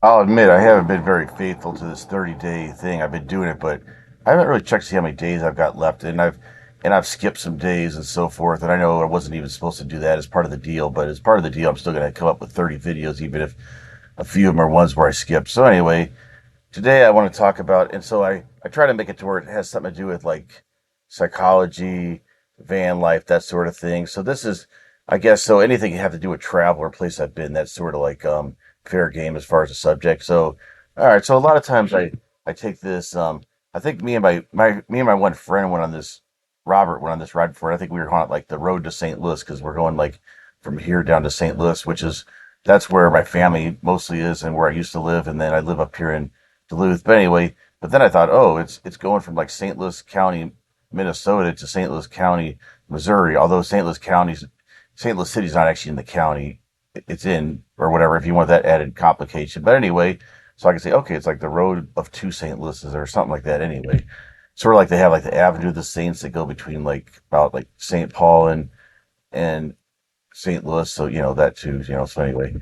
I'll admit I haven't been very faithful to this 30-day thing. I've been doing it, but I haven't really checked to see how many days I've got left, and I've skipped some days and so forth. And I know I wasn't even supposed to do that as part of the deal, but as part of the deal, I'm still going to come up with 30 videos, even if a few of them are ones where I skipped. So anyway, today I want to talk about, and so I try to make it to where it has something to do with like psychology, van life, that sort of thing. So this is, I guess, so anything you have to do with travel or place I've been, that's sort of like fair game as far as the subject. So, all right. So a lot of times I take this. I think me and my one friend went on this. Robert went on this ride before. I think we were on like the road to St. Louis because we're going like from here down to St. Louis, which is that's where my family mostly is and where I used to live, and then I live up here in Duluth. But anyway, but then I thought, oh, it's going from like St. Louis County, Minnesota to St. Louis County, Missouri. Although St. Louis City's not actually in the county. It's in or whatever if you want that added complication. But anyway, so I can say, okay, it's like the road of two St. Louis's or something like that. Anyway, sort of like they have like the Avenue of the Saints that go between like about like St. Paul and St. Louis. So that too. So anyway,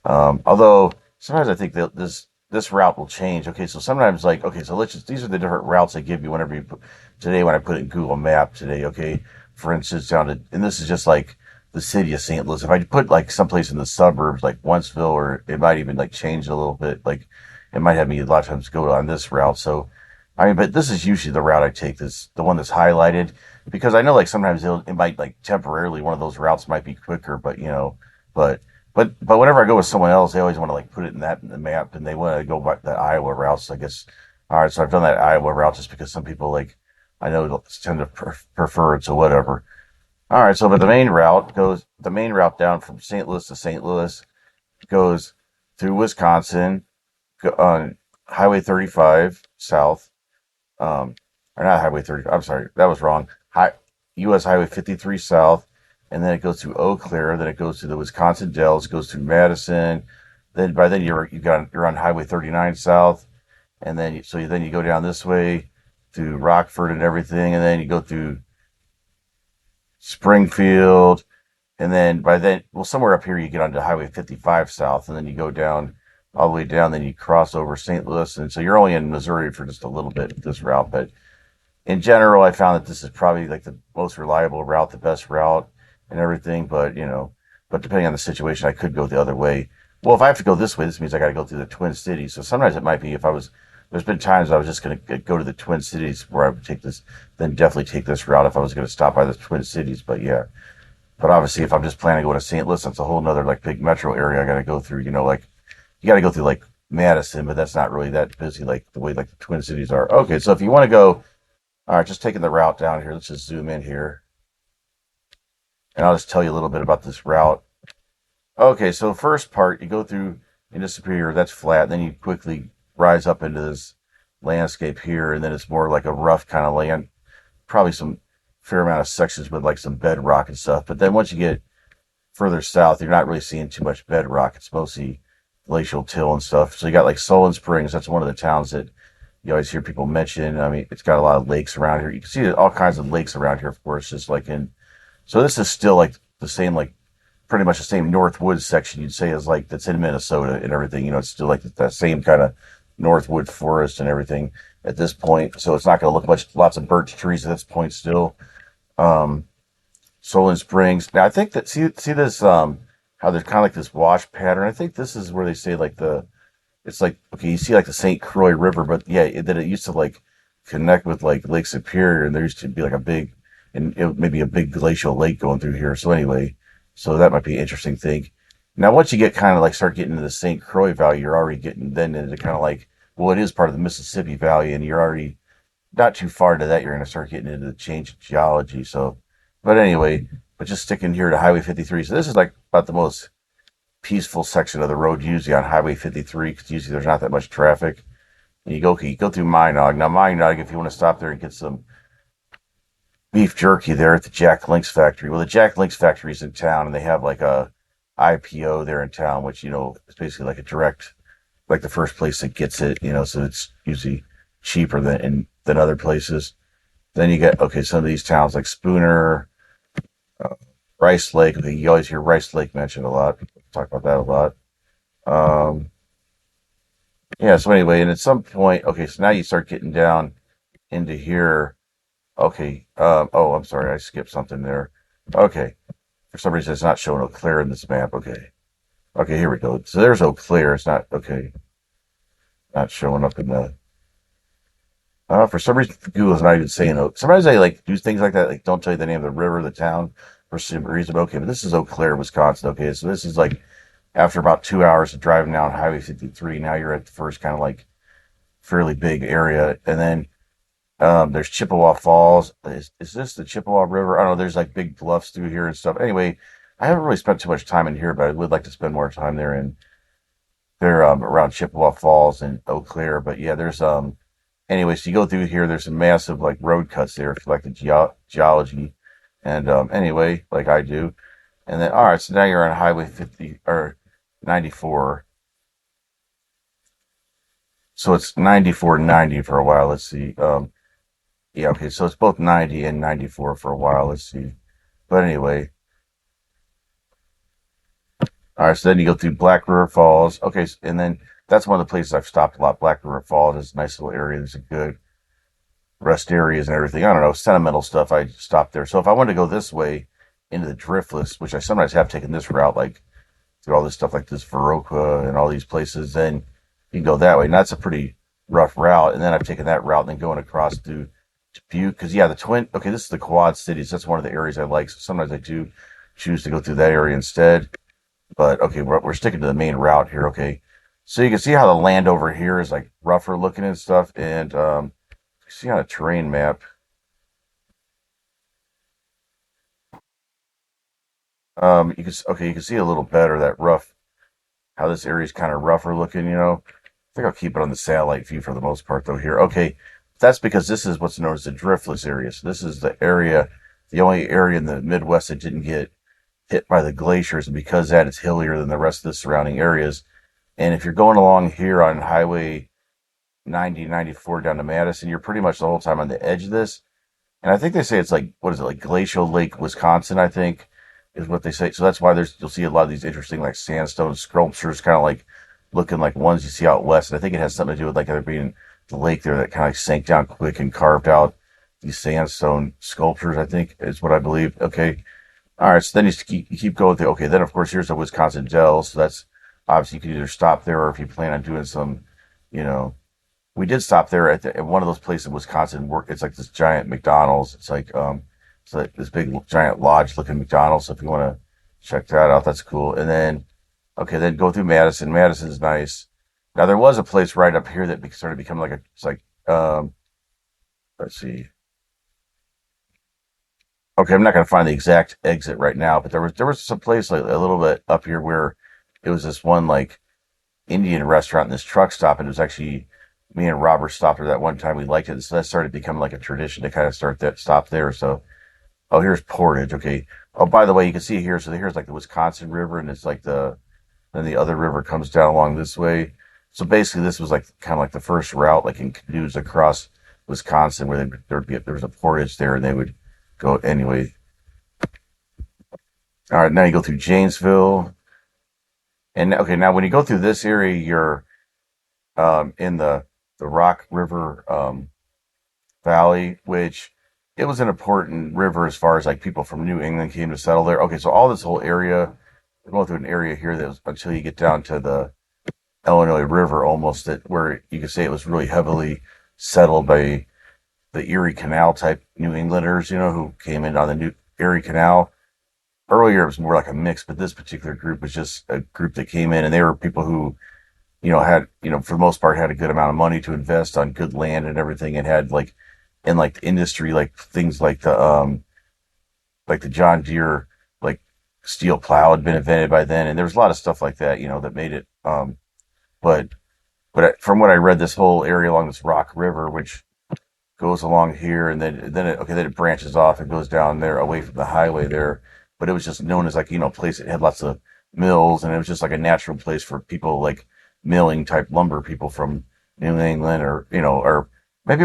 although sometimes I think that this route will change. Okay, so sometimes like okay, so let's just these are the different routes they give you whenever you put today when I put it in Google Map today. Okay, for instance, down to and this is just like the city of St. Louis. If I put like someplace in the suburbs like Wentzville, or it might even like change a little bit. Like it might have me a lot of times go on this route. So I mean, but this is usually the route I take. This the one that's highlighted because I know like sometimes it might like temporarily one of those routes might be quicker, but but but whenever I go with someone else, they always want to like put it in the map, and they want to go by the Iowa route. So I guess all right. So I've done that Iowa route just because some people like I know tend to prefer it. So whatever. All right. So but the main route down from St. Louis to St. Louis goes through Wisconsin on Highway 35 south, or not Highway 30. I'm sorry, that was wrong. U.S. Highway 53 south, and then it goes through Eau Claire. Then it goes to the Wisconsin Dells. Goes through Madison. Then by then you're on Highway 39 south, and then you go down this way through Rockford and everything, and then you go through Springfield, and then by then, well, somewhere up here you get onto Highway 55 south, and then you go down all the way down. Then you cross over St. Louis, and so you're only in Missouri for just a little bit of this route, but in general, I found that this is probably like the most reliable route, the best route, and everything. But depending on the situation, I could go the other way. Well, if I have to go this way, this means I got to go through the Twin Cities. So sometimes it might be if I was. There's been times I was just going to go to the Twin Cities where I would take this, then definitely take this route if I was going to stop by the Twin Cities. But yeah, but obviously if I'm just planning to go to St. Louis, that's a whole nother like big metro area I got to go through. Like you got to go through like Madison, but that's not really that busy like the way like the Twin Cities are. Okay, so if you want to go all right, just taking the route down here. Let's just zoom in here, and I'll just tell you a little bit about this route. Okay, so first part, you go through into Superior, that's flat. Then you quickly rise up into this landscape here, and then it's more like a rough kind of land. Probably some fair amount of sections with like some bedrock and stuff. But then once you get further south, you're not really seeing too much bedrock. It's mostly glacial till and stuff. So you got like Solon Springs. That's one of the towns that you always hear people mention. I mean, it's got a lot of lakes around here. You can see all kinds of lakes around here, of course, just like in. So this is still like the same, like pretty much the same Northwoods section you'd say is like that's in Minnesota and everything. It's still like that same kind of Northwood forest and everything at this point. So it's not going to look lots of birch trees at this point still. Um, Solon Springs. Now I think that see this how there's kind of like this wash pattern. I think this is where they say like the it's like okay, you see like the St. Croix River, but yeah, that it used to like connect with like Lake Superior, and there used to be like a big and maybe a big glacial lake going through here. So anyway, so that might be an interesting thing. Now, once you get kind of like start getting into the St. Croix Valley, you're already getting then into kind of like well, it is part of the Mississippi Valley, and you're already not too far into that. You're going to start getting into the change of geology. So, but anyway, but just sticking here to Highway 53. So this is like about the most peaceful section of the road usually on Highway 53 because usually there's not that much traffic. And you go through Minot. Now Minot, if you want to stop there and get some beef jerky there at the Jack Link's factory. Well, the Jack Link's factory is in town, and they have like a IPO there in town, which is basically like a direct, like the first place that gets it. So it's usually cheaper than other places. Then you get okay, some of these towns like Spooner, uh, Rice Lake. Okay, you always hear Rice Lake mentioned a lot. People talk about that a lot. Um, Yeah. So anyway, and at some point, okay, so now you start getting down into here. Okay. Oh, I'm sorry, I skipped something there. Okay. For some reason, it's not showing Eau Claire in this map. Okay. Okay, here we go. So there's Eau Claire. It's not okay. Not showing up in the. For some reason, Google's not even saying Oak. Sometimes they like do things like that, like don't tell you the name of the river, the town, for some reason. Okay, but this is Eau Claire, Wisconsin. Okay, so this is like after about 2 hours of driving down Highway 53. Now you're at the first kind of like fairly big area, and then there's Chippewa Falls. Is this the Chippewa River? I don't know. There's like big bluffs through here and stuff. Anyway, I haven't really spent too much time in here, but I would like to spend more time there and there around Chippewa Falls and Eau Claire. But yeah, there's anyway, so you go through here. There's some massive like road cuts there for like the geology, and anyway, like I do, and then all right. So now you're on Highway 50 or 94. So it's 94 and 90 for a while. Let's see. Yeah, okay. So it's both 90 and 94 for a while. Let's see. But anyway, all right. So then you go through Black River Falls. Okay, and then that's one of the places I've stopped a lot. Black River Falls is a nice little area. There's a good rest areas and everything. I don't know, sentimental stuff. I stopped there. So if I wanted to go this way into the Driftless, which I sometimes have taken this route, like through all this stuff like this Viroqua and all these places, then you can go that way. And that's a pretty rough route. And then I've taken that route and then going across to Butte. Because, yeah, the Twin, okay, this is the Quad Cities. That's one of the areas I like. So sometimes I do choose to go through that area instead. But, okay, we're sticking to the main route here. Okay. So you can see how the land over here is like rougher looking and stuff. And, you see on a terrain map, you can okay, you can see a little better that rough, how this area is kind of rougher looking. I think I'll keep it on the satellite view for the most part, though. Here, okay, that's because this is what's known as the driftless area. So this is the area, the only area in the Midwest that didn't get hit by the glaciers, and because of that, it's hillier than the rest of the surrounding areas. And if you're going along here on Highway 90, 94 down to Madison, you're pretty much the whole time on the edge of this. And I think they say it's like what is it, like Glacial Lake, Wisconsin, I think is what they say. So that's why you'll see a lot of these interesting like sandstone sculptures, kind of like looking like ones you see out west. And I think it has something to do with like there being the lake there that kind of like sank down quick and carved out these sandstone sculptures. I think is what I believe. Okay, all right. So then you keep going through. Okay, then of course here's the Wisconsin Dells. So that's obviously you can either stop there or if you plan on doing some, you know, we did stop there at one of those places in Wisconsin. It's like this giant McDonald's. It's like this big giant lodge looking McDonald's. So if you want to check that out, that's cool. And then okay, then go through Madison. Madison's nice. Now there was a place right up here that started becoming like it's like let's see. Okay, I'm not gonna find the exact exit right now, but there was some place like a little bit up here where it was this one like Indian restaurant and this truck stop, and it was actually me and Robert stopped there that one time. We liked it, so that started becoming like a tradition to kind of start that stop there. So, oh, here's Portage. Okay. Oh, by the way, you can see here. So here's like the Wisconsin River, and it's like then the other river comes down along this way. So basically, this was like kind of like the first route, like in canoes across Wisconsin, where there was a portage there, and they would go anyway. All right, now you go through Janesville, and okay, now when you go through this area, you're in the Rock River Valley, which it was an important river as far as like people from New England came to settle there. Okay, so all this whole area, we're going through an area here that was until you get down to the Illinois River, almost that where you could say it was really heavily settled by the Erie Canal type New Englanders, who came in on the New Erie Canal. Earlier, it was more like a mix, but this particular group was just a group that came in, and they were people who had, for the most part, had a good amount of money to invest on good land and everything, and had like, in like the industry, like things like the John Deere, like steel plow had been invented by then, and there was a lot of stuff like that, that made it. But from what I read, this whole area along this Rock River, which goes along here, and then it branches off and goes down there away from the highway there. But it was just known as like place that had lots of mills, and it was just like a natural place for people like milling type lumber people from New England, or or maybe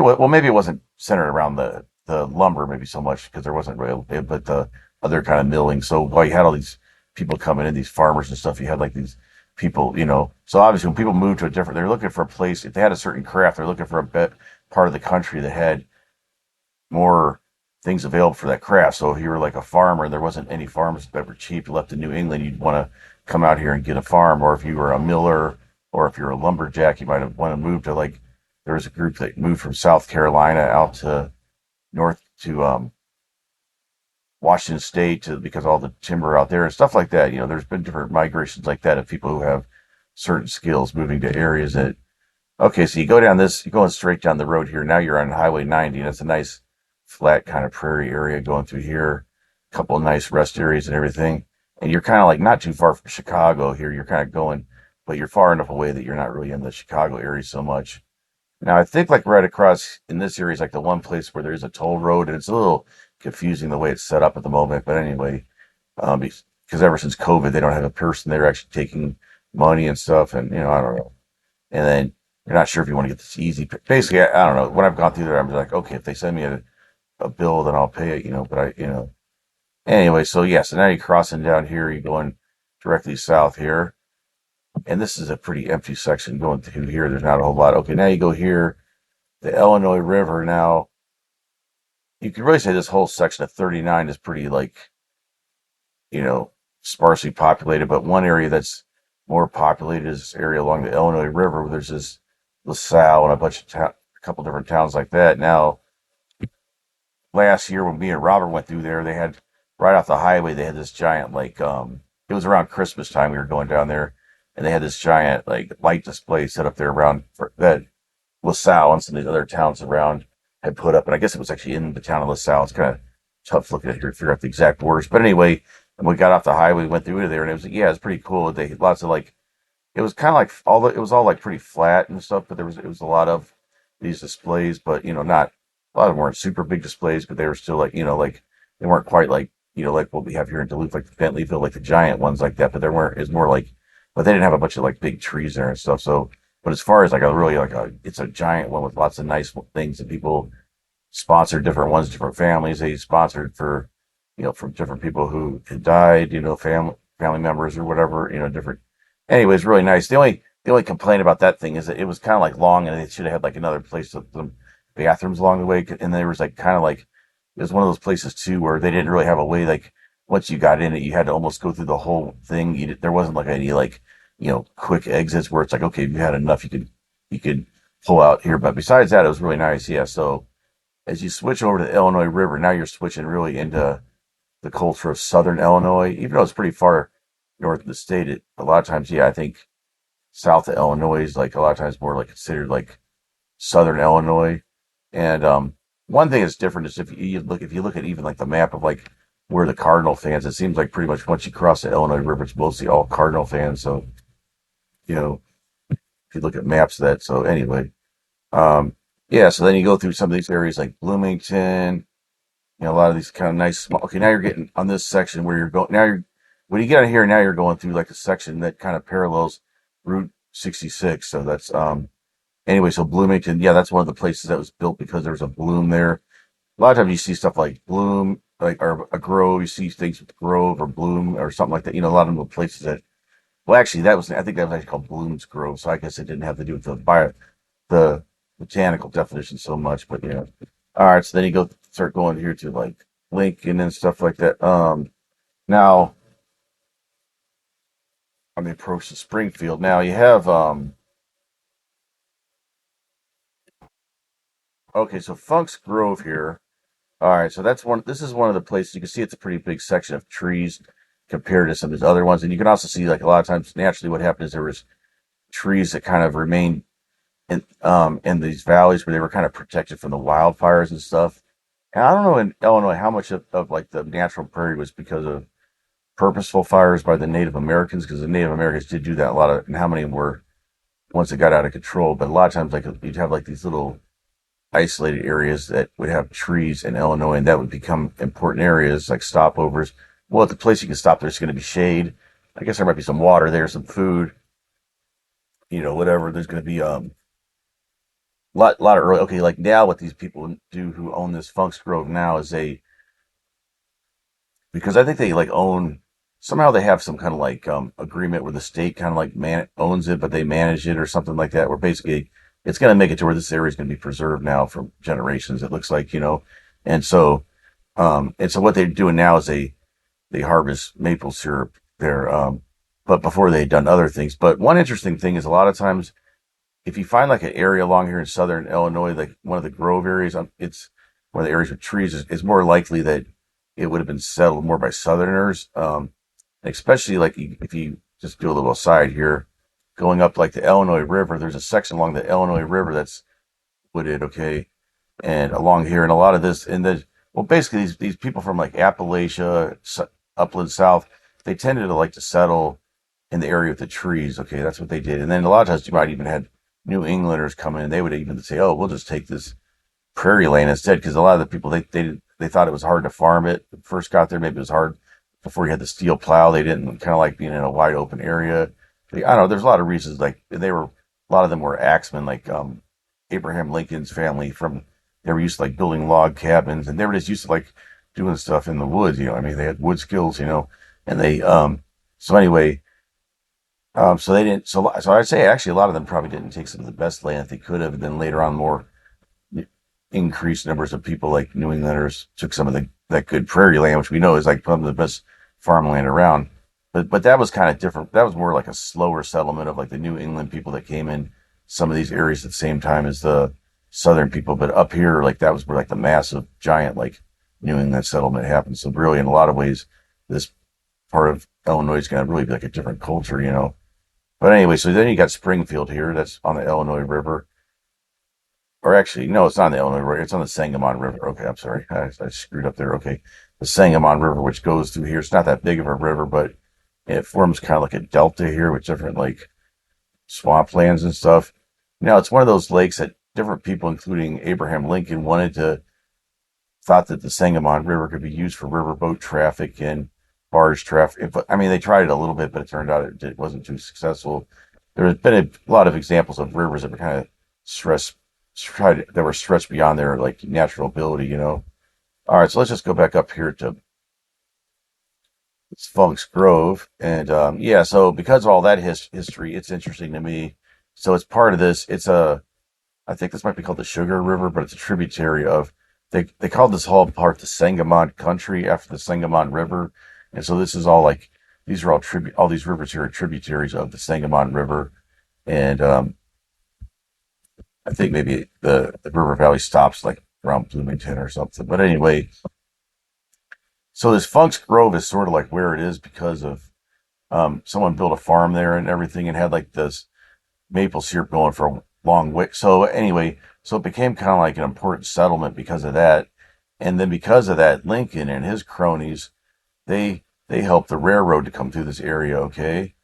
it wasn't centered around the lumber maybe so much because there wasn't really, but the other kind of milling. So while you had all these people coming in, these farmers and stuff, you had like these people, so obviously when people move to a different, they're looking for a place. If they had a certain craft, they're looking for a bit part of the country that had more things available for that craft. So if you were like a farmer, there wasn't any farms that were cheap left in New England, you'd want to come out here and get a farm. Or if you were a miller, or if you're a lumberjack, you might have want to move to like, there was a group that moved from South Carolina out to north to Washington State to because all the timber out there and stuff like that. There's been different migrations like that of people who have certain skills moving to areas that. Okay, so you go down this, you're going straight down the road here. Now you're on Highway 90, and it's a nice flat kind of prairie area going through here. A couple of nice rest areas and everything. And you're kind of like not too far from Chicago here. You're kind of going, but you're far enough away that you're not really in the Chicago area so much. Now, I think like right across in this area is like the one place where there's a toll road, and it's a little confusing the way it's set up at the moment. But anyway, because ever since COVID, they don't have a person there actually taking money and stuff, and I don't know. And then you're not sure if you want to get this easy. Basically, I don't know. When I've gone through there, I'm like, okay, if they send me a bill, then I'll pay it, But anyway, so yeah, so now you're crossing down here, you're going directly south here, and this is a pretty empty section going through here. There's not a whole lot. Okay, now you go here, the Illinois River. Now you could really say this whole section of 39 is pretty like, you know, sparsely populated, but one area that's more populated is this area along the Illinois River where there's this LaSalle and a bunch of a couple different towns like that. Now, last year when me and Robert went through there, they had right off the highway, they had this giant like it was around Christmas time we were going down there, and they had this giant like light display set up there around that LaSalle and some of these other towns around had put up, and I guess it was actually in the town of LaSalle. It's kind of tough looking at here to figure out the exact borders, but anyway, and we got off the highway, went through there, and it was yeah, it was pretty cool. They had lots of like it was kind of like it was all like pretty flat and stuff, but it was a lot of these displays, but not a lot of them weren't super big displays, but they were still like like they weren't quite like like what we have here in Duluth, like the Bentleyville, like the giant ones like that, but there weren't. It's more like, but they didn't have a bunch of like big trees there and stuff. So, but as far as like a really like it's a giant one with lots of nice things that people sponsor different ones, different families. They sponsored for from different people who had died, family members or whatever, different. Anyway, it's really nice. The only complaint about that thing is that it was kind of like long, and they should have had like another place with some bathrooms along the way. And there was like kind of like it was one of those places too where they didn't really have a way like once you got in it, you had to almost go through the whole thing. There wasn't like any like quick exits where it's like okay, if you had enough, you could pull out here. But besides that, it was really nice. Yeah. So as you switch over to the Illinois River, now you're switching really into the culture of Southern Illinois, even though it's pretty far north of the state. A lot of times, yeah, I think south of Illinois is like a lot of times more like considered like Southern Illinois. And one thing that's different is if you look at even like the map of like where the Cardinal fans, it seems like pretty much once you cross the Illinois River, it's mostly all Cardinal fans. So you know, if you look at maps of that. So anyway, um, yeah. So then you go through some of these areas like Bloomington. A lot of these kind of nice small. Okay, now you're getting on this section where you're going. Now you're when you get on here. Now you're going through like a section that kind of parallels Route 66. So that's anyway. So Bloomington, yeah, that's one of the places that was built because there was a bloom there. A lot of times you see stuff like bloom, like or a grove. You see things with grove or bloom or something like that. A lot of the places that. Well, actually, I think that was actually called Bloom's Grove. So I guess it didn't have to do with the botanical definition so much, but yeah. All right, so then you start going here to like Lincoln and stuff like that. Now on the approach to Springfield, now you have okay, so Funk's Grove here. All right, so that's one. This is one of the places you can see it's a pretty big section of trees compared to some of these other ones, and you can also see like a lot of times naturally what happened is there was trees that kind of remained in these valleys where they were kind of protected from the wildfires and stuff. And I don't know in Illinois how much of like the natural prairie was because of purposeful fires by the Native Americans, because the Native Americans did do that a lot of, and how many were once it got out of control. But a lot of times, like you'd have like these little isolated areas that would have trees in Illinois, and that would become important areas like stopovers. Well, at the place you can stop, there's going to be shade. I guess there might be some water there, some food, whatever. There's going to be lot of early. Okay, like now, what these people do who own this Funk's Grove now is because I think they like own somehow they have some kind of like agreement where the state kind of like owns it, but they manage it or something like that. Where basically it's going to make it to where this area is going to be preserved now for generations. It looks like, and so what they're doing now is they harvest maple syrup there. But before they had done other things. But one interesting thing is a lot of times if you find like an area along here in southern Illinois, like one of the grove areas, it's one of the areas with trees, is more likely that it would have been settled more by Southerners. Especially like if you just do a little aside here, going up like the Illinois River, there's a section along the Illinois River that's wooded, okay, and along here, and a lot of this, and the well, basically these people from like Appalachia, upland South, they tended to like to settle in the area with the trees. Okay, that's what they did, and then a lot of times you might even had New Englanders come in, and they would even say, "Oh, we'll just take this prairie land instead," because a lot of the people they thought it was hard to farm it. First got there, maybe it was hard before you had the steel plow. They didn't kind of like being in a wide open area. I don't know. There's a lot of reasons. Like a lot of them were axemen, like Abraham Lincoln's family from. They were used to like building log cabins, and they were just used to like doing stuff in the woods. I mean, they had wood skills, and they so anyway. So they didn't. So I'd say actually a lot of them probably didn't take some of the best land that they could have. And then later on, more increased numbers of people like New Englanders took some of that good prairie land, which we know is like some of the best farmland around. But that was kind of different. That was more like a slower settlement of like the New England people that came in some of these areas at the same time as the Southern people. But up here, like that was where like the massive giant like New England settlement happened. So really, in a lot of ways, this part of Illinois is going to really be like a different culture. But anyway, so then you got Springfield here. That's on the Illinois River. Or actually, no, it's not on the Illinois River. It's on the Sangamon River. Okay, I'm sorry. I screwed up there. Okay. The Sangamon River, which goes through here. It's not that big of a river, but it forms kind of like a delta here with different like swamplands and stuff. Now, it's one of those lakes that different people, including Abraham Lincoln, thought that the Sangamon River could be used for riverboat traffic and barge traffic. I mean, they tried it a little bit, but it turned out it wasn't too successful. There has been a lot of examples of rivers that were kind of that were stretched beyond their like natural ability. All right, so let's just go back up here to Funk's Grove, and yeah, so because of all that history, it's interesting to me. So it's part of this. I think this might be called the Sugar River, but it's a tributary of. They called this whole part the Sangamon Country after the Sangamon River, and so this is all like these are all these rivers here are tributaries of the Sangamon River, and I think maybe the river valley stops like around Bloomington or something. But anyway, so this Funk's Grove is sort of like where it is because of someone built a farm there and everything and had like this maple syrup going for a long way. So anyway, so it became kind of like an important settlement because of that. And then because of that, Lincoln and his cronies, they helped the railroad to come through this area. Okay,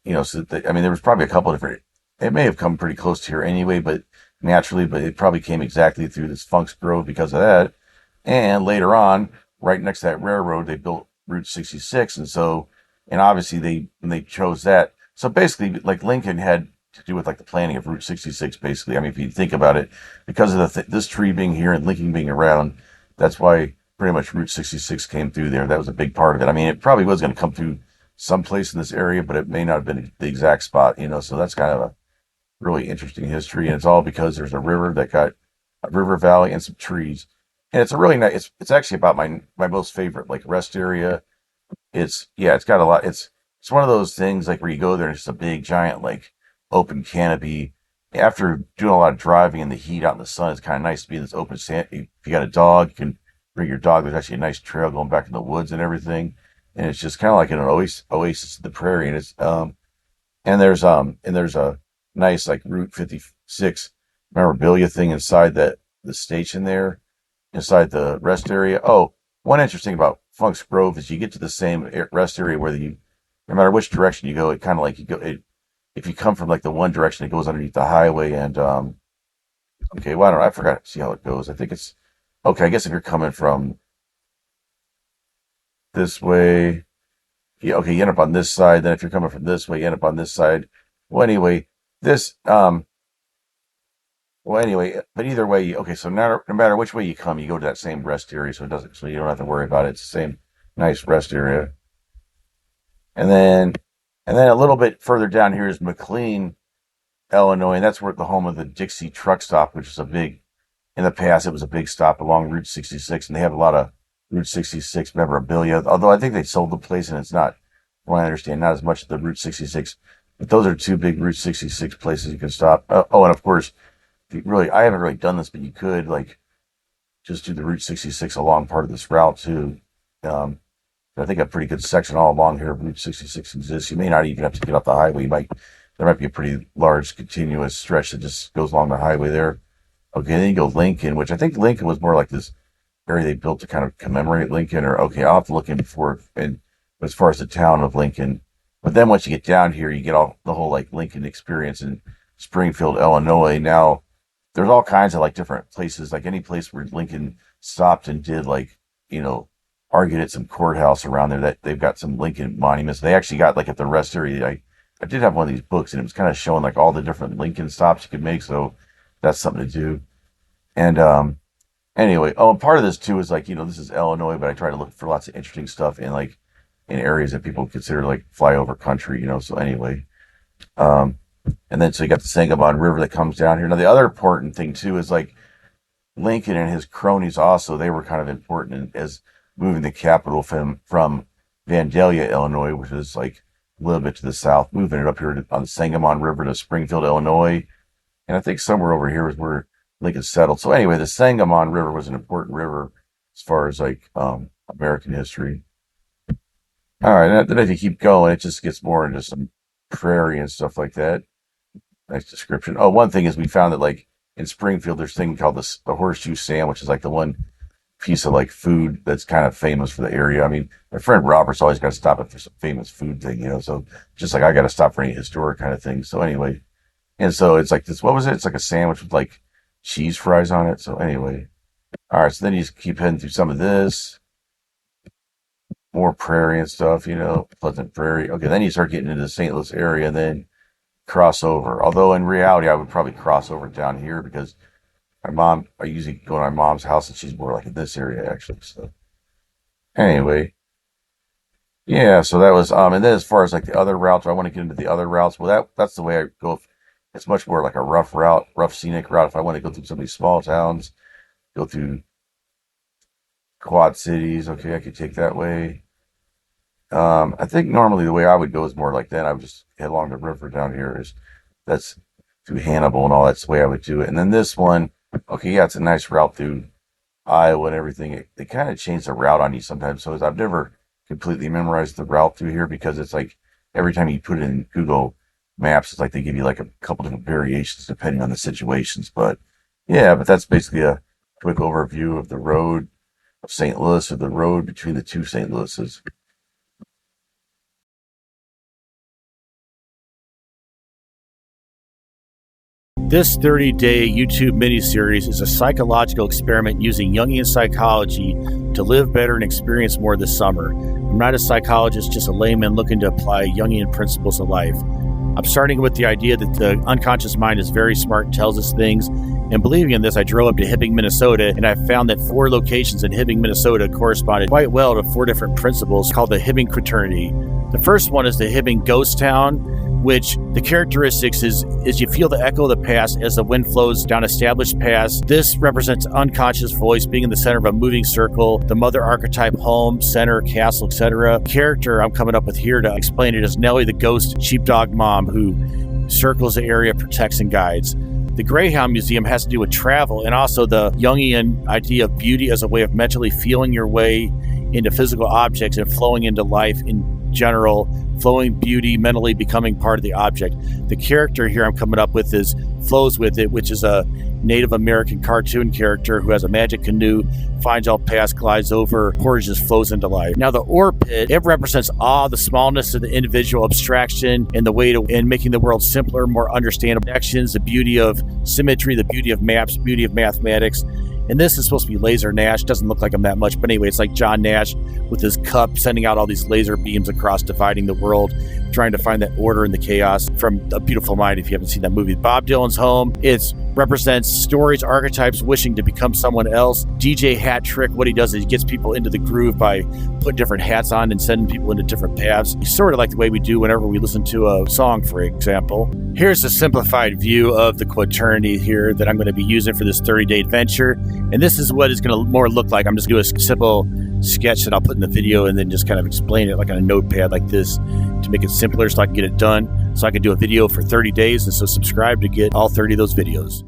so I mean, there was probably a couple of different. It may have come pretty close to here anyway, but naturally, but it probably came exactly through this Funk's Grove because of that. And later on, right next to that railroad, they built Route 66, and obviously they chose that. So basically, like Lincoln had to do with like the planning of Route 66. Basically, I mean, if you think about it, because of this tree being here and Lincoln being around, that's why pretty much Route 66 came through there. That was a big part of it. I mean, it probably was going to come through someplace in this area, but it may not have been the exact spot. So that's kind of a really interesting history, and it's all because there's a river that got a river valley and some trees, and it's a really nice. It's actually about my most favorite like rest area. It's got a lot. It's one of those things like where you go there and it's just a big giant like open canopy. After doing a lot of driving in the heat out in the sun, it's kind of nice to be in this open sand. If you got a dog, you can bring your dog. There's actually a nice trail going back in the woods and everything, and it's just kind of like an oasis of the prairie. And there's a nice like Route 56 memorabilia thing inside the station there, inside the rest area. Oh, one interesting about Funk's Grove is you get to the same rest area where no matter which direction you go, it kind of like if you come from like the one direction, it goes underneath the highway. And okay, well, I don't know, I forgot to see how it goes. I think it's okay. I guess if you're coming from this way, yeah, okay, you end up on this side. Then if you're coming from this way, you end up on this side. Well, anyway, this well, anyway, but either way, okay. So no matter which way you come, you go to that same rest area, so you don't have to worry about it. It's the same nice rest area. And then a little bit further down here is McLean, Illinois, and that's where the home of the Dixie truck stop, which is a big, in the past, it was a big stop along Route 66, and they have a lot of Route 66 memorabilia. Although I think they sold the place, and it's not, from what I understand, not as much of the Route 66. But those are two big Route 66 places you can stop. Oh, and of course, really, I haven't really done this, but you could like just do the Route 66 along part of this route too. Um, I think a pretty good section all along here of Route 66 exists. You may not even have to get off the highway. There might be a pretty large continuous stretch that just goes along the highway there. Okay, then you go Lincoln, which I think Lincoln was more like this area they built to kind of commemorate Lincoln. Or okay, I'll have to look in before. And as far as the town of Lincoln, but then once you get down here, you get all the whole like Lincoln experience in Springfield, Illinois. Now there's all kinds of like different places, like any place where Lincoln stopped and did like argued at some courthouse around there. That they've got some Lincoln monuments. They actually got like at the rest area. I did have one of these books, and it was kind of showing like all the different Lincoln stops you could make. So that's something to do. And anyway, and part of this too is like this is Illinois, but I try to look for lots of interesting stuff in areas that people consider like flyover country. So anyway, and then so you got the Sangamon River that comes down here. Now the other important thing too is like Lincoln and his cronies also, they were kind of important as moving the capital from Vandalia, Illinois, which is like a little bit to the south, moving it up here on the Sangamon River to Springfield, Illinois. And I think somewhere over here is where Lincoln settled. So anyway, the Sangamon River was an important river as far as like American history. All right, and then if you keep going, it just gets more into some prairie and stuff like that. Nice description. Oh, one thing is we found that like in Springfield, there's a thing called the horseshoe sandwich, which is like the one piece of like food that's kind of famous for the area. I mean, my friend Robert's always got to stop it for some famous food thing, so just like I got to stop for any historic kind of thing. So anyway, and so it's like this, what was it? It's like a sandwich with like cheese fries on it. So anyway, all right, so then you just keep heading through some of this, more prairie and stuff, Pleasant Prairie. Okay, then you start getting into the St. Louis area and then cross over. Although in reality, I would probably cross over down here because I usually go to my mom's house and she's more like in this area actually. So anyway, yeah, so that was, and then as far as like the other routes, I want to get into the other routes. Well, that's the way I go. It's much more like a rough route, rough scenic route. If I want to go through some of these small towns, go through Quad Cities, okay, I could take that way. I think normally the way I would go is more like that. I would just head along the river down here. That's through Hannibal and all. That's the way I would do it. And then this one, okay, yeah, it's a nice route through Iowa and everything. They kind of change the route on you sometimes. So I've never completely memorized the route through here because it's like every time you put it in Google Maps, it's like they give you like a couple different variations depending on the situations. But yeah, but that's basically a quick overview of the road of St. Louis, or the road between the two St. Louises. This 30-day YouTube miniseries is a psychological experiment using Jungian psychology to live better and experience more this summer. I'm not a psychologist, just a layman looking to apply Jungian principles to life. I'm starting with the idea that the unconscious mind is very smart and tells us things. And believing in this, I drove up to Hibbing, Minnesota, and I found that 4 locations in Hibbing, Minnesota corresponded quite well to 4 different principles called the HibQuad30. The first one is the Hibbing Ghost Town, which the characteristics is you feel the echo of the past as the wind flows down established paths. This represents unconscious voice being in the center of a moving circle, the mother archetype, home, center, castle, etc. Character I'm coming up with here to explain it is Nellie, the ghost sheepdog mom who circles the area, protects and guides. The Greyhound Museum has to do with travel and also the Jungian idea of beauty as a way of mentally feeling your way into physical objects and flowing into life in general, flowing beauty, mentally becoming part of the object. The character here I'm coming up with is Flows With It, which is a Native American cartoon character who has a magic canoe, finds all past, glides over, portages, flows into life. Now the ore pit, it represents awe, the smallness of the individual, abstraction, and the way to in making the world simpler, more understandable. Connections, the beauty of symmetry, the beauty of maps, beauty of mathematics. And this is supposed to be Laser Nash. Doesn't look like him that much, but anyway, it's like John Nash with his cup sending out all these laser beams across, dividing the world. trying to find that order in the chaos from A Beautiful Mind. If you haven't seen that movie, Bob Dylan's Home, it represents stories, archetypes, wishing to become someone else. DJ Hat Trick, what he does is he gets people into the groove by putting different hats on and sending people into different paths. It's sort of like the way we do whenever we listen to a song, for example. Here's a simplified view of the quaternity here that I'm going to be using for this 30-day adventure. And this is what it's going to more look like. I'm just going to do a simple sketch that I'll put in the video and then just kind of explain it like on a notepad like this to make it simpler so I can get it done, so I can do a video for 30 days. And so subscribe to get all 30 of those videos.